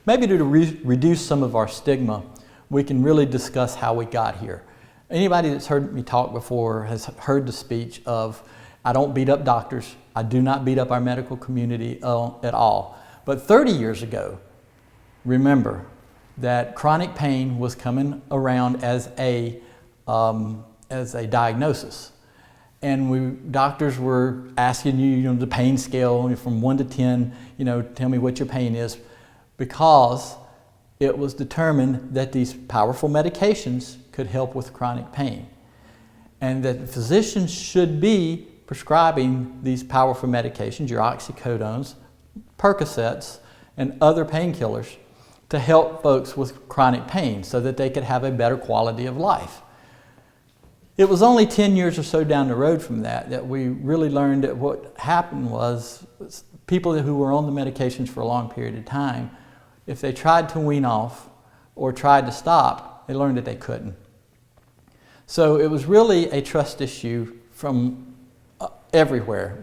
Maybe to reduce some of our stigma, we can really discuss how we got here. Anybody that's heard me talk before has heard the speech of, I don't beat up doctors, I do not beat up our medical community at all. But 30 years ago, remember that chronic pain was coming around as a diagnosis. And doctors were asking you, the pain scale from 1 to 10, tell me what your pain is, because it was determined that these powerful medications could help with chronic pain. And that physicians should be prescribing these powerful medications, your oxycodones, Percocets, and other painkillers to help folks with chronic pain so that they could have a better quality of life. It was only 10 years or so down the road from that we really learned that what happened was people who were on the medications for a long period of time, if they tried to wean off or tried to stop, they learned that they couldn't. So it was really a trust issue from everywhere.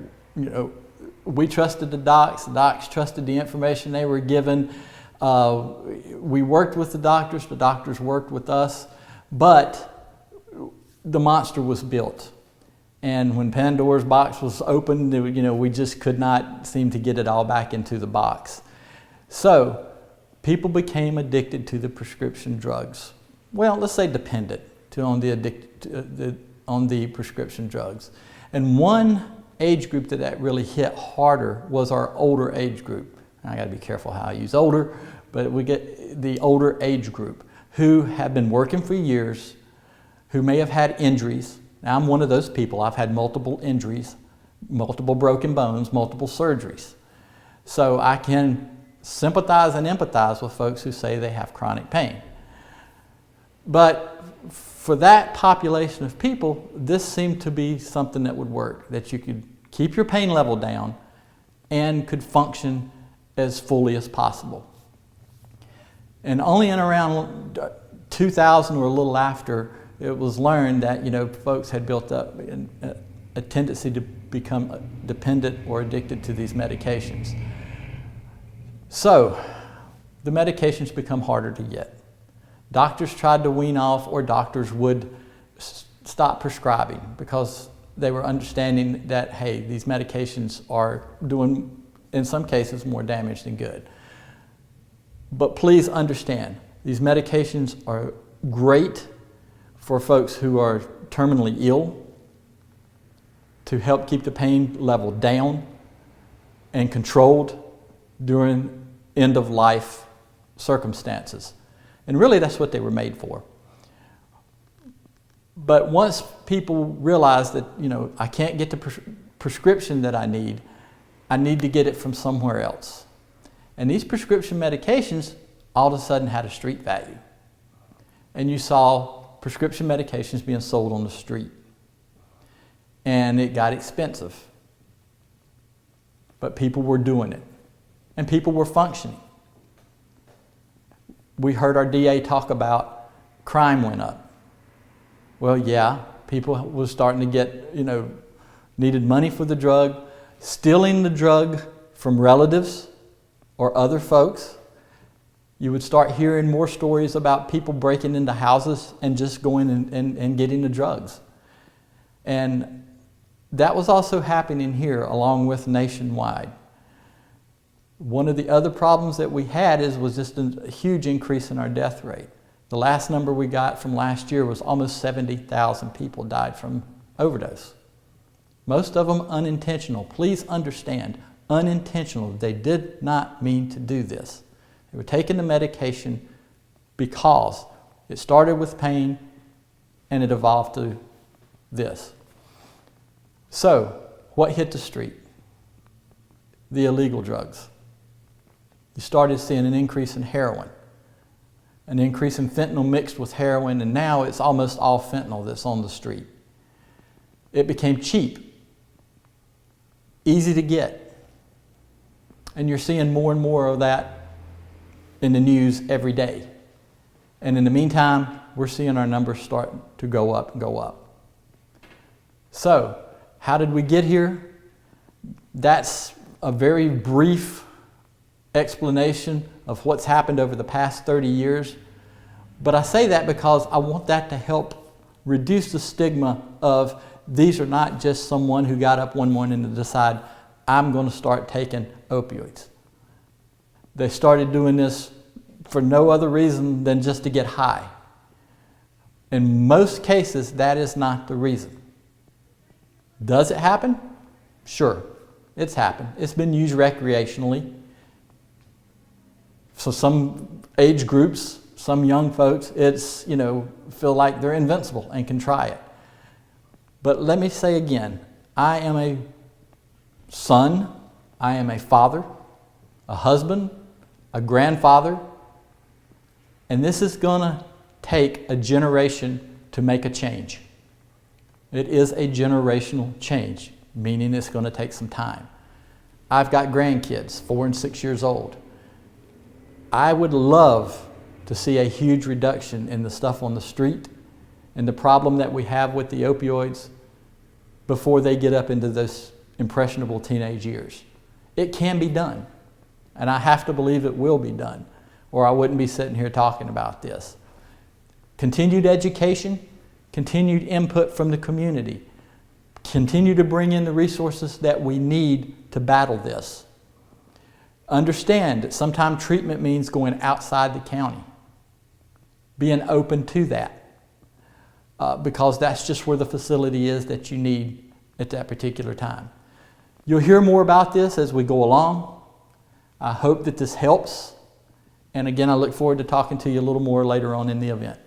We trusted the docs trusted the information they were given. We worked with the doctors worked with us, but the monster was built. And when Pandora's box was opened, we just could not seem to get it all back into the box. So people became addicted to the prescription drugs. Well, let's say dependent on the prescription drugs. And one age group that really hit harder was our older age group. I got to be careful how I use older, but we get the older age group who have been working for years, who may have had injuries. Now, I'm one of those people. I've had multiple injuries, multiple broken bones, multiple surgeries. So I can sympathize and empathize with folks who say they have chronic pain. But for that population of people, this seemed to be something that would work, that you could keep your pain level down and could function as fully as possible. And only in around 2000 or a little after, it was learned that folks had built up a tendency to become dependent or addicted to these medications. So the medications become harder to get. Doctors tried to wean off, or doctors would stop prescribing because they were understanding that, hey, these medications are doing, in some cases, more damage than good. But please understand, these medications are great for folks who are terminally ill, to help keep the pain level down and controlled during end-of-life circumstances. And really, that's what they were made for. But once people realize that, I can't get the prescription that I need to get it from somewhere else. And these prescription medications all of a sudden had a street value. And you saw prescription medications being sold on the street. And it got expensive. But people were doing it. And people were functioning. We heard our DA talk about crime went up. Well, yeah, people were starting to get, needed money for the drug, stealing the drug from relatives or other folks. You would start hearing more stories about people breaking into houses and just going and getting the drugs. And that was also happening here along with nationwide. One of the other problems that we had was just a huge increase in our death rate. The last number we got from last year was almost 70,000 people died from overdose. Most of them unintentional. Please understand, unintentional. They did not mean to do this. They were taking the medication because it started with pain and it evolved to this. So, what hit the street? The illegal drugs. You started seeing an increase in heroin, an increase in fentanyl mixed with heroin, and now it's almost all fentanyl that's on the street. It became cheap, easy to get, and you're seeing more and more of that in the news every day. And in the meantime, we're seeing our numbers start to go up and go up. So, how did we get here? That's a very brief explanation of what's happened over the past 30 years. But I say that because I want that to help reduce the stigma of these are not just someone who got up one morning to decide, I'm going to start taking opioids. They started doing this for no other reason than just to get high. In most cases, that is not the reason. Does it happen? Sure, it's happened. It's been used recreationally. So some age groups, some young folks, it's, feel like they're invincible and can try it. But let me say again, I am a son, I am a father, a husband, a grandfather, and this is going to take a generation to make a change. It is a generational change, meaning it's going to take some time. I've got grandkids, 4 and 6 years old. I would love to see a huge reduction in the stuff on the street and the problem that we have with the opioids before they get up into those impressionable teenage years. It can be done, and I have to believe it will be done, or I wouldn't be sitting here talking about this. Continued education, continued input from the community, continue to bring in the resources that we need to battle this. Understand that sometimes treatment means going outside the county, being open to that, because that's just where the facility is that you need at that particular time. You'll hear more about this as we go along. I hope that this helps. And again, I look forward to talking to you a little more later on in the event.